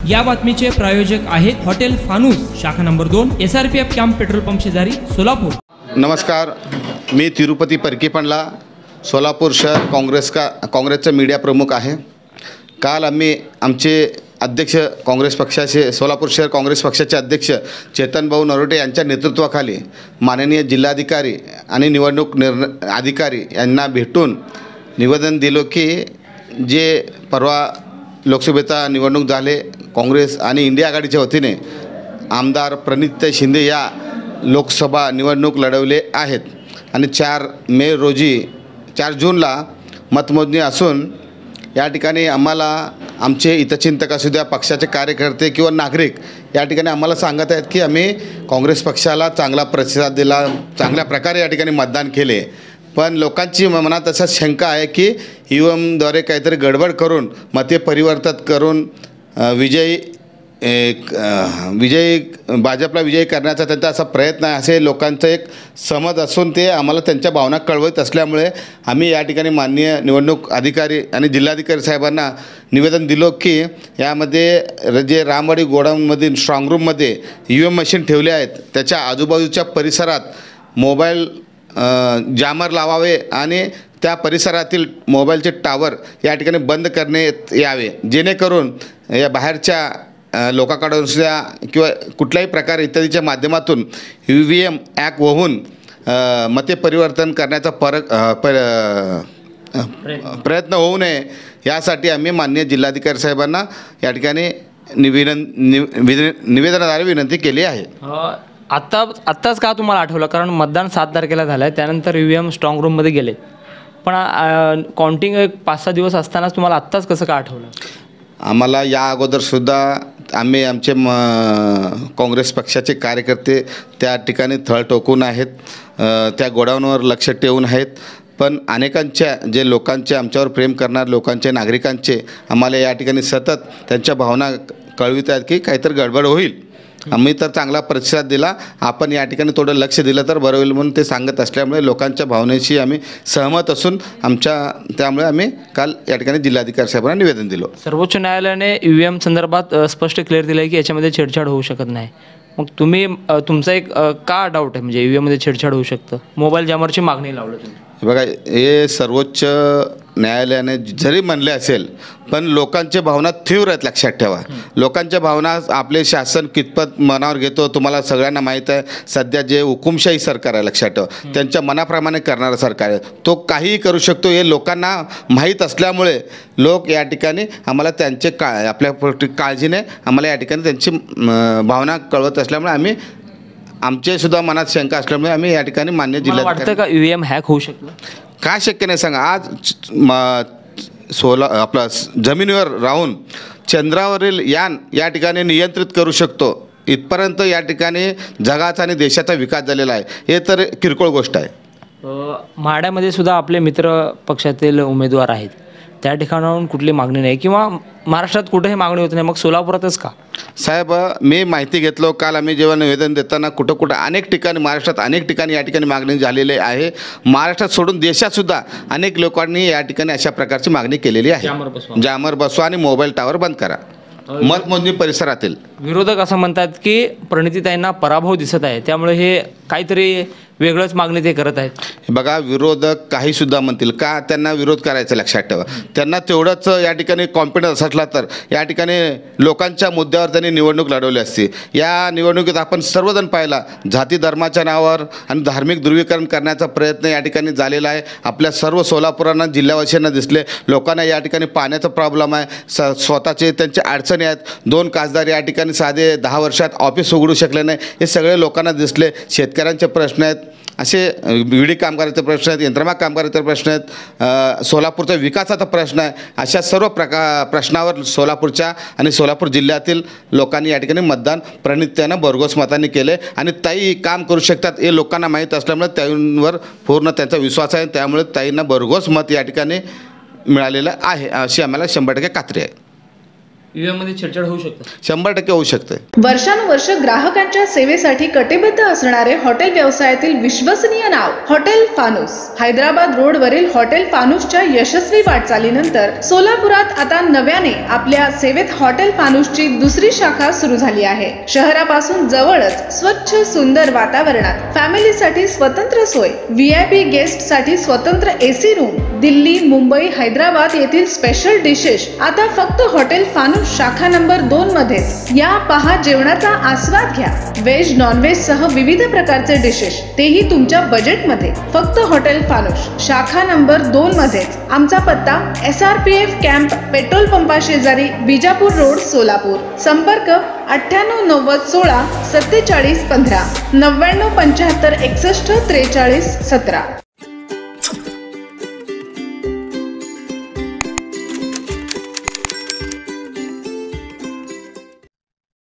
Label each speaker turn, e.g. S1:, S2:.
S1: या बातमीचे प्रायोजक आहेत हॉटेल फानूस, शाखा number 2, SRPF camp petrol pump शेजारी, सोलापूर।
S2: नमस्कार, मी तिरुपती परकीपंडला, सोलापूर शहर काँग्रेसचा मीडिया प्रमुख आहे। काल आम्ही आमचे अध्यक्ष काँग्रेस पक्षाचे सोलापूर शहर काँग्रेस पक्षाचे अध्यक्ष चेतन भाऊ नरोटे यांच्या नेतृत्वाखाली माननीय जिल्हाधिकारी आणि निवडणूक अधिकारी यांना भेटून निवेदन दिलो की जे परवा लोकसभेचा निवडणूक झाले, काँग्रेस आणि इंडिया आघाडीच्या वतीने आमदार प्रणित शिंदे या लोकसभा निवडणूक लढवले आहेत आणि 4 जूनला मतमोजणी असून या ठिकाणी आम्हाला आमचे हितचिंतक असू द्या, पक्षाचे कार्यकर्ते किंवा नागरिक या ठिकाणी आम्हाला सांगत आहेत की आम्ही काँग्रेस पक्षाला चांगला प्रतिसाद दिला, चांगल्या प्रकारे या ठिकाणी मतदान केले। पण लोकांची मनात असा शंका आहे की EVMद्वारे काहीतरी गडबड करून मते परिवर्तित करून भाजपला विजयी करण्याचा त्यांचा असा प्रयत्न आहे असे लोकांचं एक समज असून ते आम्हाला त्यांच्या भावना कळवत असल्यामुळे आम्ही या ठिकाणी माननीय निवडणूक अधिकारी आणि जिल्हाधिकारी साहेबांना निवेदन दिलो की यामध्ये जे रामवाडी गोडाऊनमधील स्ट्रॉंग रूममध्ये EVM मशीन ठेवले आहेत त्याच्या आजूबाजूच्या परिसरात मोबाईल जॅमर लावावे आणि त्या परिसरातील मोबाईलचे टावर या ठिकाणी बंद करण्यात यावे, जेणेकरून या बाहेरच्या लोकांकडून सुद्धा किंवा कुठल्याही प्रकारे इत्यादीच्या माध्यमातून EVM हॅक होऊन मते परिवर्तन करण्याचा प्रयत्न होऊ नये यासाठी आम्ही माननीय जिल्हाधिकारी साहेबांना या ठिकाणी निवेदनाद्वारे विनंती केली आहे।
S3: आत्ताच का तुम्हाला आठवलं? कारण मतदान 7 तारखेला झालं आहे, त्यानंतर EVM स्ट्रॉंग रूममध्ये गेले, पण काउंटिंग 5-6 दिवस असतानाच तुम्हाला आत्ताच कसं का आठवलं?
S2: आम्हाला या अगोदरसुद्धा आम्ही आमचे काँग्रेस पक्षाचे कार्यकर्ते त्या ठिकाणी थळ टोकून आहेत, त्या गोडाऊनवर लक्ष ठेवून आहेत, पण अनेकांच्या जे लोकांचे आमच्यावर प्रेम करणारे लोकांचे नागरिकांचे आम्हाला या ठिकाणी सतत त्यांच्या भावना कळवित आहेत की काहीतरी गडबड होईल। आम्ही तर चांगला प्रतिसाद दिला, आपण या ठिकाणी थोडं लक्ष दिलं तर बरं होईल म्हणून ते सांगत असल्यामुळे लोकांच्या भावनेशी आम्ही सहमत असून त्यामुळे आम्ही काल या ठिकाणी जिल्हाधिकारी साहेबांना निवेदन दिलं।
S3: सर्वोच्च न्यायालयाने EVM संदर्भात स्पष्ट क्लिअर दिलं आहे की याच्यामध्ये छेडछाड होऊ शकत नाही। मग तुमचा एक का डाऊट आहे, म्हणजे EVMमध्ये छेडछाड होऊ शकतं? मोबाईल जॅमरची मागणी लावलं तुम्ही,
S2: बघा हे सर्वोच्च न्यायालयाने जरी म्हणले असेल पण लोकांच्या भावना तीव्र आहेत, लक्षात ठेवा। लोकांच्या भावना आपले शासन कितपत मनावर घेतो तुम्हाला सगळ्यांना माहीत आहे। सध्या जे हुकुमशाही सरकार आहे, लक्षात ठेवा, त्यांच्या मनाप्रमाणे करणारं सरकार आहे, तो काहीही करू शकतो हे लोकांना माहीत असल्यामुळे लोक या ठिकाणी आम्हाला त्यांचे आपल्या काळजीने आम्हाला या ठिकाणी त्यांची भावना कळवत असल्यामुळे आम्ही आमचे सुद्धा मनात शंका असल्यामुळे आम्ही या ठिकाणी मान्य जिल्हा
S3: वाटतं का EVM हॅक होऊ शकलं?
S2: का शक्य नाही सांगा? आज आपला जमिनीवर राहून चंद्रावरील यान या ठिकाणी नियंत्रित करू शकतो, इथपर्यंत या ठिकाणी जगाचा आणि देशाचा विकास झालेला आहे, हे तर किरकोळ गोष्ट आहे।
S3: म्हाड्यामध्ये सुद्धा आपले मित्र पक्षातील उमेदवार आहेत, त्या ठिकाणाहून कुठली मागणी नाही किंवा महाराष्ट्रात कुठेही मागणी होत नाही, मग सोलापुरातच का?
S2: साहेब, मी माहिती घेतलो काल आम्ही जेव्हा निवेदन देताना कुठं अनेक ठिकाणी महाराष्ट्रात अनेक ठिकाणी या ठिकाणी मागणी झालेली आहे। महाराष्ट्रात सोडून देशातसुद्धा अनेक लोकांनी या ठिकाणी अशा प्रकारची मागणी केलेली आहे। जॅमर बसवा आणि मोबाईल टावर बंद करा मतमोजणी परिसरातील।
S3: विरोधक असं म्हणतात की प्रणितीताईंना पराभव दिसत आहे, त्यामुळे हे काहीतरी वेगळंच मागणी ते करत आहेत।
S2: बघा, विरोधक काहीसुद्धा म्हणतील का, त्यांना विरोध करायचा, लक्षात ठेवा। त्यांना तेवढंच या ठिकाणी कॉन्फिडन्स असला तर या ठिकाणी लोकांच्या मुद्द्यावर त्यांनी निवडणूक लढवली असती। या निवडणुकीत आपण सर्वजण पाहिला, जाती धर्माच्या नावावर आणि धार्मिक ध्रुवीकरण करण्याचा प्रयत्न या ठिकाणी झालेला आहे। आपल्या सर्व सोलापुरांना जिल्हावासियांना दिसले, लोकांना या ठिकाणी पाण्याचा प्रॉब्लेम आहे, स्वतःचे त्यांचे अडचणी आहेत। 2 खासदार या ठिकाणी साधे 10 वर्षात ऑफिस उघडू शकले नाही, हे सगळे लोकांना दिसले। शेतकऱ्यांचे प्रश्न आहेत, असे विडी कामगाराचे प्रश्न आहेत, यंत्रमाग कामगाराचे प्रश्न आहेत, सोलापूरचा विकासाचा प्रश्न आहे। अशा सर्व प्रश्नावर सोलापूरच्या आणि सोलापूर जिल्ह्यातील लोकांनी या ठिकाणी मतदान प्रणित्यानं भरघोस मतांनी केले आणि ताई काम करू शकतात हे लोकांना माहीत असल्यामुळे ताईंवर पूर्ण त्यांचा विश्वास आहे, त्यामुळे ताईंना भरघोस मत या ठिकाणी मिळालेलं आहे अशी आम्हाला 100% खात्री आहे।
S3: ईव्हीएम मध्ये छेडछाड होऊ शकतं?
S2: 100% होऊ शकते.
S4: वर्षानुवर्ष ग्राहकांच्या सेवेसाठी कटिबद्ध असणारे हॉटेल व्यवसायातील विश्वसनीय नाव हॉटेल फानूस. हैदराबाद रोडवरील हॉटेल फानूसच्या यशस्वी वाटचालीनंतर सोलापुरात आता नव्याने आपल्या सेवेत हॉटेल फानूसची दुसरी शाखा सुरू झाली आहे. शहरापासून जवळच स्वच्छ सुंदर वातावरणात फॅमिलीसाठी स्वतंत्र सोय, VIP गेस्ट साठी स्वतंत्र AC रूम, दिल्ली, मुंबई, हैदराबाद येथील स्पेशल डिशेस आता फक्त हॉटेल फानूस शाखा नंबर 2 मध्ये. या पहा जेवणाचा आस्वाद घ्या. व्हेज नॉनव्हेज सह विविध प्रकारचे डिशेस, तेही तुमच्या बजेटमध्ये. फक्त हॉटेल फानूस शाखा नंबर 2 मध्ये. आमचा पत्ता SRPF कॅम्प पेट्रोल पंपा शेजारी, विजापूर रोड, सोलापूर. संपर्क 98 90 16 47 15 99 75 61 43 17.